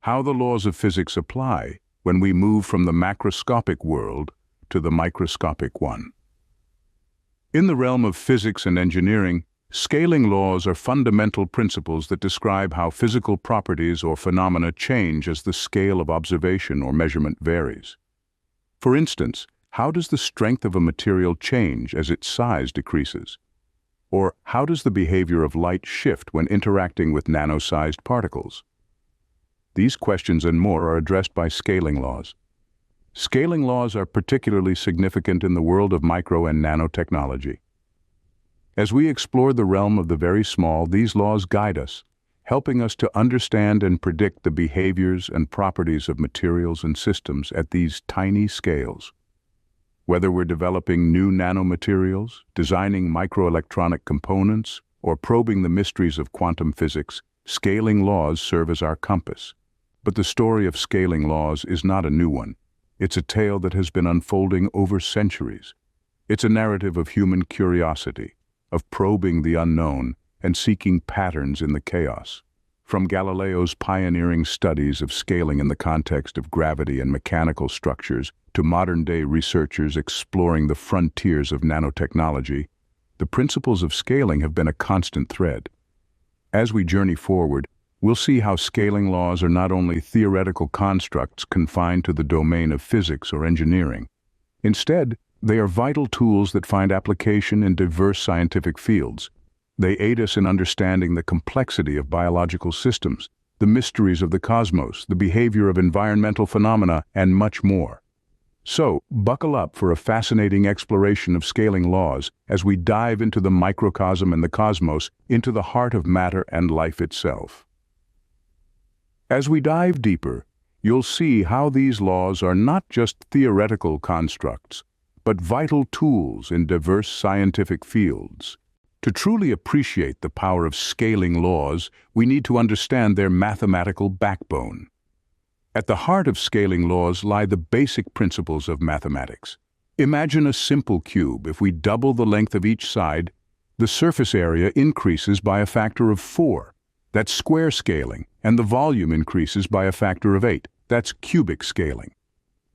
how the laws of physics apply when we move from the macroscopic world to the microscopic one. In the realm of physics and engineering, scaling laws are fundamental principles that describe how physical properties or phenomena change as the scale of observation or measurement varies. For instance, how does the strength of a material change as its size decreases? Or how does the behavior of light shift when interacting with nano-sized particles? These questions and more are addressed by scaling laws. Scaling laws are particularly significant in the world of micro and nanotechnology. As we explore the realm of the very small, these laws guide us, helping us to understand and predict the behaviors and properties of materials and systems at these tiny scales. Whether we're developing new nanomaterials, designing microelectronic components, or probing the mysteries of quantum physics, scaling laws serve as our compass. But the story of scaling laws is not a new one. It's a tale that has been unfolding over centuries. It's a narrative of human curiosity, of probing the unknown and seeking patterns in the chaos. From Galileo's pioneering studies of scaling in the context of gravity and mechanical structures to modern-day researchers exploring the frontiers of nanotechnology, the principles of scaling have been a constant thread. As we journey forward, we'll see how scaling laws are not only theoretical constructs confined to the domain of physics or engineering. Instead, they are vital tools that find application in diverse scientific fields. They aid us in understanding the complexity of biological systems, the mysteries of the cosmos, the behavior of environmental phenomena, and much more. So, buckle up for a fascinating exploration of scaling laws as we dive into the microcosm and the cosmos, into the heart of matter and life itself. As we dive deeper, you'll see how these laws are not just theoretical constructs, but vital tools in diverse scientific fields. To truly appreciate the power of scaling laws, we need to understand their mathematical backbone. At the heart of scaling laws lie the basic principles of mathematics. Imagine a simple cube. If we double the length of each side, the surface area increases by a factor of 4. That's square scaling, and the volume increases by a factor of 8. That's cubic scaling.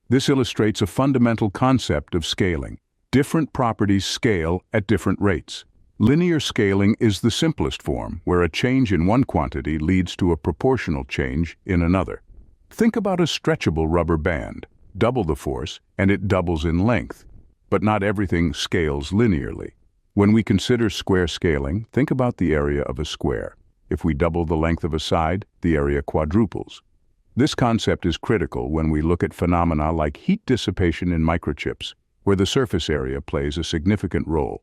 This illustrates a fundamental concept of scaling. Different properties scale at different rates. Linear scaling is the simplest form, where a change in one quantity leads to a proportional change in another. Think about a stretchable rubber band. Double the force, and it doubles in length. But not everything scales linearly. When we consider square scaling, think about the area of a square. If we double the length of a side, the area quadruples. This concept is critical when we look at phenomena like heat dissipation in microchips, where the surface area plays a significant role.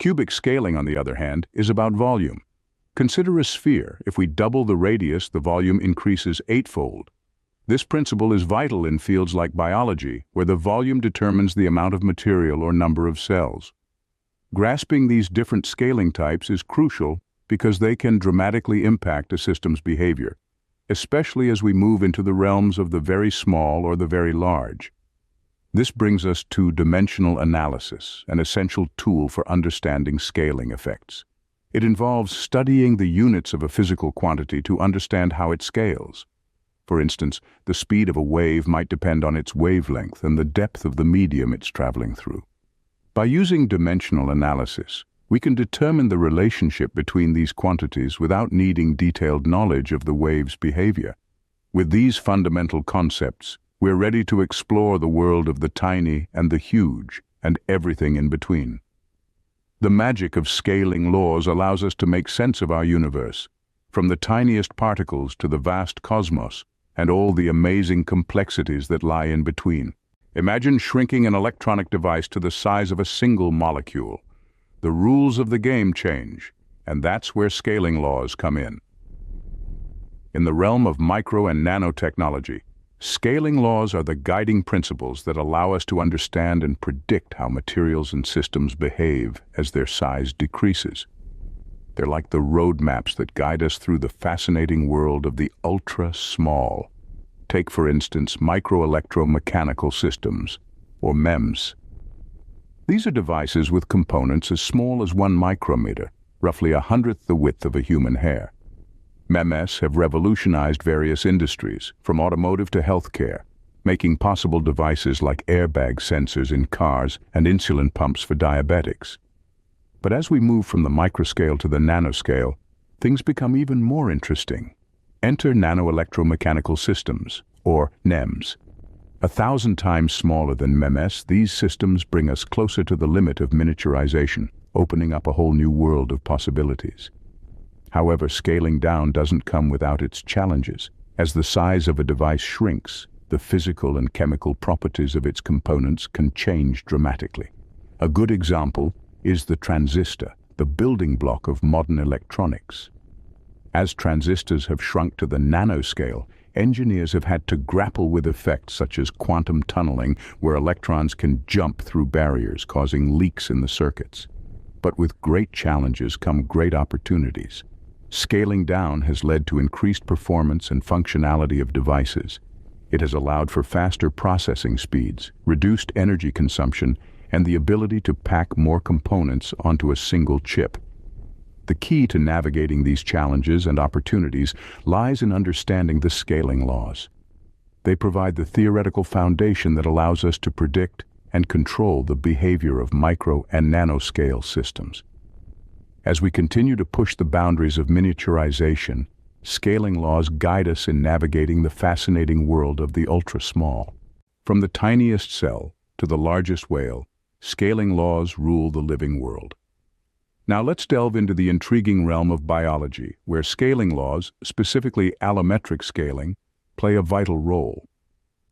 Cubic scaling, on the other hand, is about volume. Consider a sphere. If we double the radius, the volume increases 8-fold. This principle is vital in fields like biology, where the volume determines the amount of material or number of cells. Grasping these different scaling types is crucial because they can dramatically impact a system's behavior, especially as we move into the realms of the very small or the very large. This brings us to dimensional analysis, an essential tool for understanding scaling effects. It involves studying the units of a physical quantity to understand how it scales. For instance, the speed of a wave might depend on its wavelength and the depth of the medium it's traveling through. By using dimensional analysis, we can determine the relationship between these quantities without needing detailed knowledge of the wave's behavior. With these fundamental concepts, we're ready to explore the world of the tiny and the huge, and everything in between. The magic of scaling laws allows us to make sense of our universe, from the tiniest particles to the vast cosmos, and all the amazing complexities that lie in between. Imagine shrinking an electronic device to the size of a single molecule. The rules of the game change, and that's where scaling laws come in. In the realm of micro and nanotechnology, scaling laws are the guiding principles that allow us to understand and predict how materials and systems behave as their size decreases. They're like the roadmaps that guide us through the fascinating world of the ultra-small. Take, for instance, microelectromechanical systems, or MEMS. These are devices with components as small as 1 micrometer, roughly 1/100th the width of a human hair. NEMS have revolutionized various industries, from automotive to healthcare, making possible devices like airbag sensors in cars and insulin pumps for diabetics. But as we move from the microscale to the nanoscale, things become even more interesting. Enter nano-electromechanical systems, or NEMS. 1,000 times smaller than NEMS, these systems bring us closer to the limit of miniaturization, opening up a whole new world of possibilities. However, scaling down doesn't come without its challenges. As the size of a device shrinks, the physical and chemical properties of its components can change dramatically. A good example is the transistor, the building block of modern electronics. As transistors have shrunk to the nanoscale, engineers have had to grapple with effects such as quantum tunneling, where electrons can jump through barriers, causing leaks in the circuits. But with great challenges come great opportunities. Scaling down has led to increased performance and functionality of devices. It has allowed for faster processing speeds, reduced energy consumption, and the ability to pack more components onto a single chip. The key to navigating these challenges and opportunities lies in understanding the scaling laws. They provide the theoretical foundation that allows us to predict and control the behavior of micro and nanoscale systems. As we continue to push the boundaries of miniaturization, scaling laws guide us in navigating the fascinating world of the ultra-small. From the tiniest cell to the largest whale, scaling laws rule the living world. Now let's delve into the intriguing realm of biology, where scaling laws, specifically allometric scaling, play a vital role.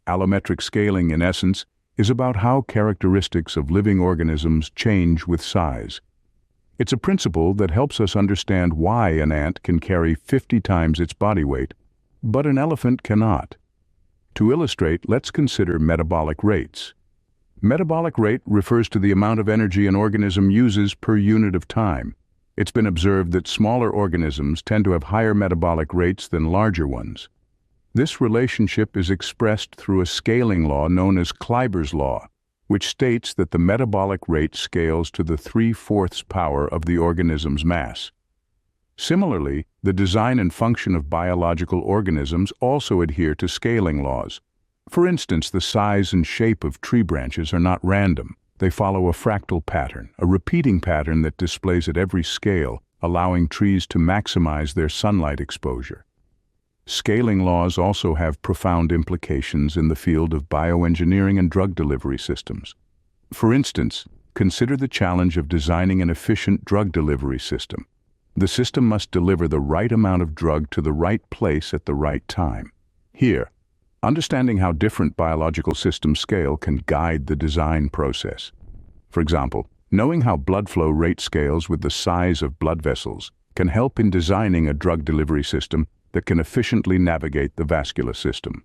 Allometric scaling, in essence, is about how characteristics of living organisms change with size. It's a principle that helps us understand why an ant can carry 50 times its body weight, but an elephant cannot. To illustrate, let's consider metabolic rates. Metabolic rate refers to the amount of energy an organism uses per unit of time. It's been observed that smaller organisms tend to have higher metabolic rates than larger ones. This relationship is expressed through a scaling law known as Kleiber's law, which states that the metabolic rate scales to the 3/4 power of the organism's mass. Similarly, the design and function of biological organisms also adhere to scaling laws. For instance, the size and shape of tree branches are not random. They follow a fractal pattern, a repeating pattern that displays at every scale, allowing trees to maximize their sunlight exposure. Scaling laws also have profound implications in the field of bioengineering and drug delivery systems. For instance, consider the challenge of designing an efficient drug delivery system. The system must deliver the right amount of drug to the right place at the right time. Here, understanding how different biological systems scale can guide the design process. For example, knowing how blood flow rate scales with the size of blood vessels can help in designing a drug delivery system that can efficiently navigate the vascular system.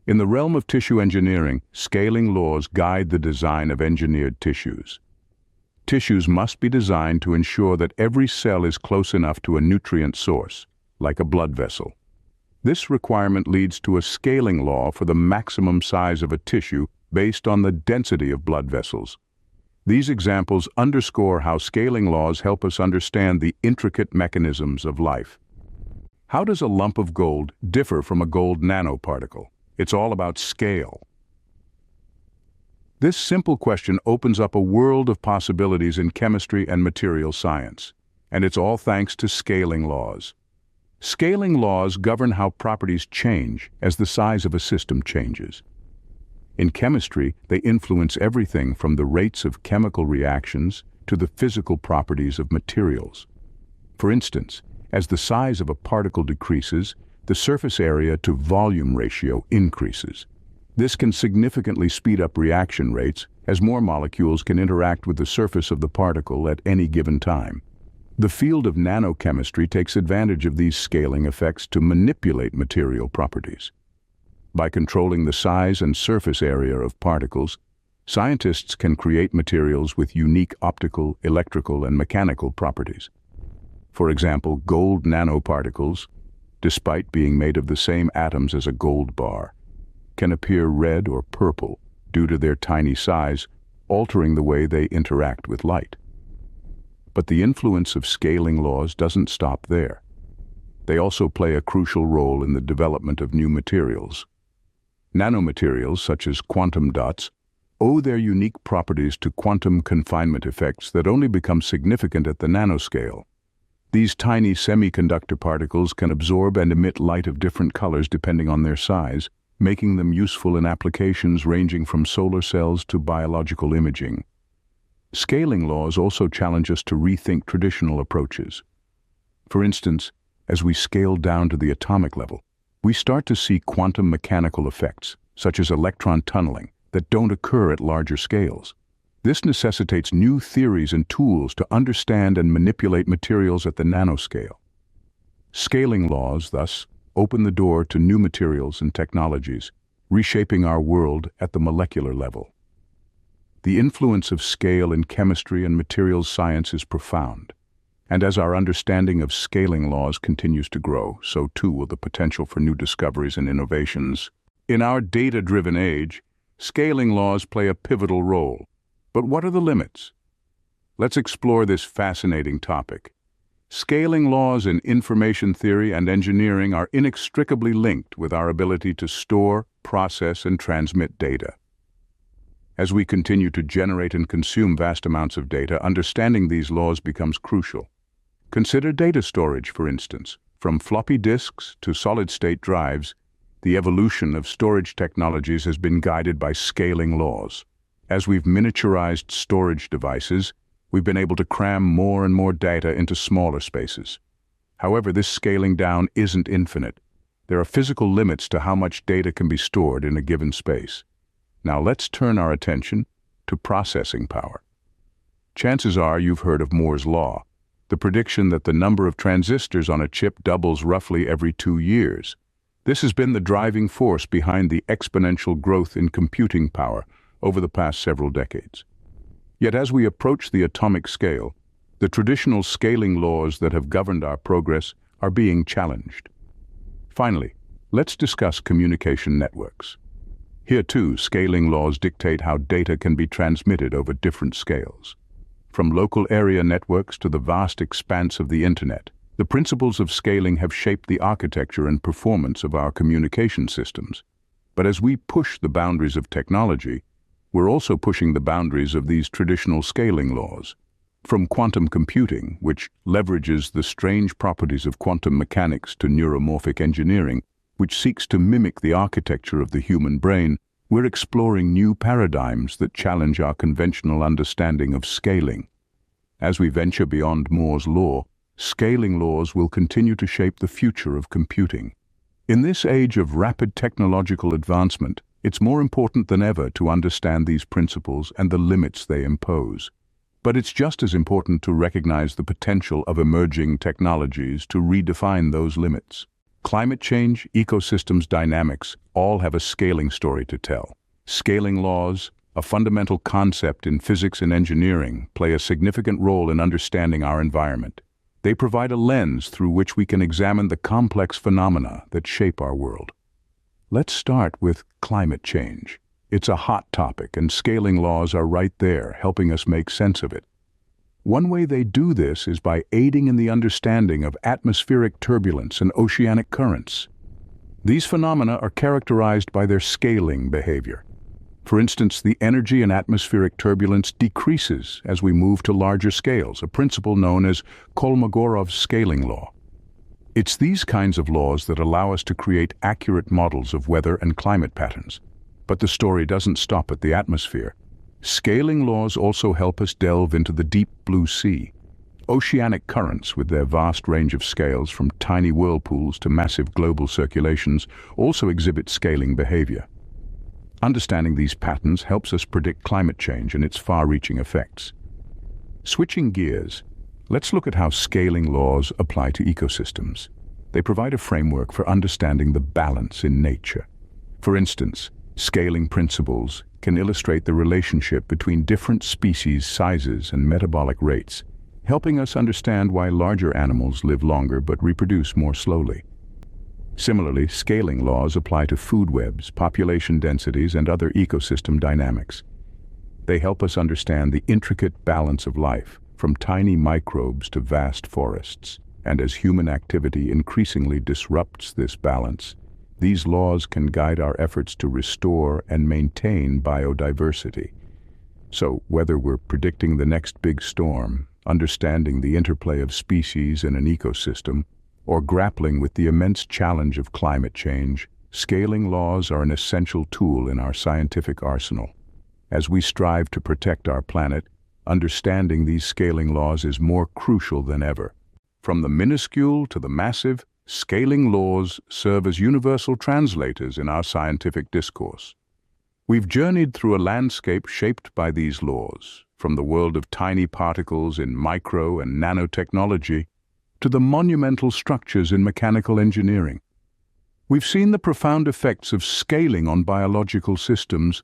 In the realm of tissue engineering, scaling laws guide the design of engineered tissues. Tissues must be designed to ensure that every cell is close enough to a nutrient source, like a blood vessel. This requirement leads to a scaling law for the maximum size of a tissue based on the density of blood vessels. These examples underscore how scaling laws help us understand the intricate mechanisms of life. How does a lump of gold differ from a gold nanoparticle? It's all about scale. This simple question opens up a world of possibilities in chemistry and material science, and it's all thanks to scaling laws. Scaling laws govern how properties change as the size of a system changes. In chemistry, they influence everything from the rates of chemical reactions to the physical properties of materials. For instance, as the size of a particle decreases, the surface area to volume ratio increases. This can significantly speed up reaction rates as more molecules can interact with the surface of the particle at any given time. The field of nanochemistry takes advantage of these scaling effects to manipulate material properties. By controlling the size and surface area of particles, scientists can create materials with unique optical, electrical, and mechanical properties. For example, gold nanoparticles, despite being made of the same atoms as a gold bar, can appear red or purple due to their tiny size, altering the way they interact with light. But the influence of scaling laws doesn't stop there. They also play a crucial role in the development of new materials. Nanomaterials, such as quantum dots, owe their unique properties to quantum confinement effects that only become significant at the nanoscale. These tiny semiconductor particles can absorb and emit light of different colors depending on their size, making them useful in applications ranging from solar cells to biological imaging. Scaling laws also challenge us to rethink traditional approaches. For instance, as we scale down to the atomic level, we start to see quantum mechanical effects, such as electron tunneling, that don't occur at larger scales. This necessitates new theories and tools to understand and manipulate materials at the nanoscale. Scaling laws, thus, open the door to new materials and technologies, reshaping our world at the molecular level. The influence of scale in chemistry and materials science is profound, and as our understanding of scaling laws continues to grow, so too will the potential for new discoveries and innovations. In our data-driven age, scaling laws play a pivotal role. But what are the limits? Let's explore this fascinating topic. Scaling laws in information theory and engineering are inextricably linked with our ability to store, process, and transmit data. As we continue to generate and consume vast amounts of data, understanding these laws becomes crucial. Consider data storage, for instance. From floppy disks to solid-state drives, the evolution of storage technologies has been guided by scaling laws. As we've miniaturized storage devices, we've been able to cram more and more data into smaller spaces. However, this scaling down isn't infinite. There are physical limits to how much data can be stored in a given space. Now let's turn our attention to processing power. Chances are you've heard of Moore's Law, the prediction that the number of transistors on a chip doubles roughly every 2 years. This has been the driving force behind the exponential growth in computing power over the past several decades. Yet as we approach the atomic scale, the traditional scaling laws that have governed our progress are being challenged. Finally, let's discuss communication networks. Here too, scaling laws dictate how data can be transmitted over different scales. From local area networks to the vast expanse of the internet, the principles of scaling have shaped the architecture and performance of our communication systems. But as we push the boundaries of technology, we're also pushing the boundaries of these traditional scaling laws. From quantum computing, which leverages the strange properties of quantum mechanics, to neuromorphic engineering, which seeks to mimic the architecture of the human brain, we're exploring new paradigms that challenge our conventional understanding of scaling. As we venture beyond Moore's Law, scaling laws will continue to shape the future of computing. In this age of rapid technological advancement, it's more important than ever to understand these principles and the limits they impose. But it's just as important to recognize the potential of emerging technologies to redefine those limits. Climate change, ecosystems, dynamics, all have a scaling story to tell. Scaling laws, a fundamental concept in physics and engineering, play a significant role in understanding our environment. They provide a lens through which we can examine the complex phenomena that shape our world. Let's start with climate change. It's a hot topic, and scaling laws are right there, helping us make sense of it. One way they do this is by aiding in the understanding of atmospheric turbulence and oceanic currents. These phenomena are characterized by their scaling behavior. For instance, the energy in atmospheric turbulence decreases as we move to larger scales, a principle known as Kolmogorov's scaling law. It's these kinds of laws that allow us to create accurate models of weather and climate patterns. But the story doesn't stop at the atmosphere. Scaling laws also help us delve into the deep blue sea. Oceanic currents, with their vast range of scales from tiny whirlpools to massive global circulations, also exhibit scaling behavior. Understanding these patterns helps us predict climate change and its far-reaching effects. Switching gears, let's look at how scaling laws apply to ecosystems. They provide a framework for understanding the balance in nature. For instance, scaling principles can illustrate the relationship between different species, sizes, and metabolic rates, helping us understand why larger animals live longer but reproduce more slowly. Similarly, scaling laws apply to food webs, population densities, and other ecosystem dynamics. They help us understand the intricate balance of life, from tiny microbes to vast forests. And as human activity increasingly disrupts this balance, these laws can guide our efforts to restore and maintain biodiversity. So, whether we're predicting the next big storm, understanding the interplay of species in an ecosystem, or grappling with the immense challenge of climate change, scaling laws are an essential tool in our scientific arsenal. As we strive to protect our planet, understanding these scaling laws is more crucial than ever. From the minuscule to the massive, scaling laws serve as universal translators in our scientific discourse. We've journeyed through a landscape shaped by these laws, from the world of tiny particles in micro and nanotechnology to the monumental structures in mechanical engineering. We've seen the profound effects of scaling on biological systems,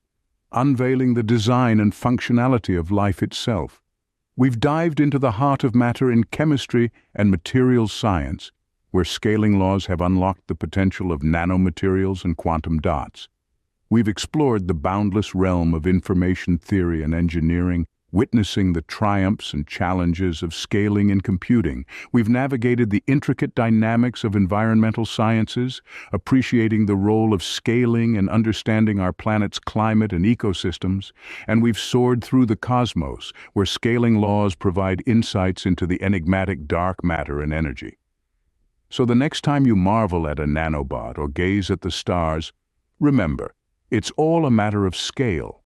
unveiling the design and functionality of life itself. We've dived into the heart of matter in chemistry and materials science, where scaling laws have unlocked the potential of nanomaterials and quantum dots. We've explored the boundless realm of information theory and engineering, witnessing the triumphs and challenges of scaling in computing. We've navigated the intricate dynamics of environmental sciences, appreciating the role of scaling and understanding our planet's climate and ecosystems. And we've soared through the cosmos, where scaling laws provide insights into the enigmatic dark matter and energy. So the next time you marvel at a nanobot or gaze at the stars, remember, it's all a matter of scale.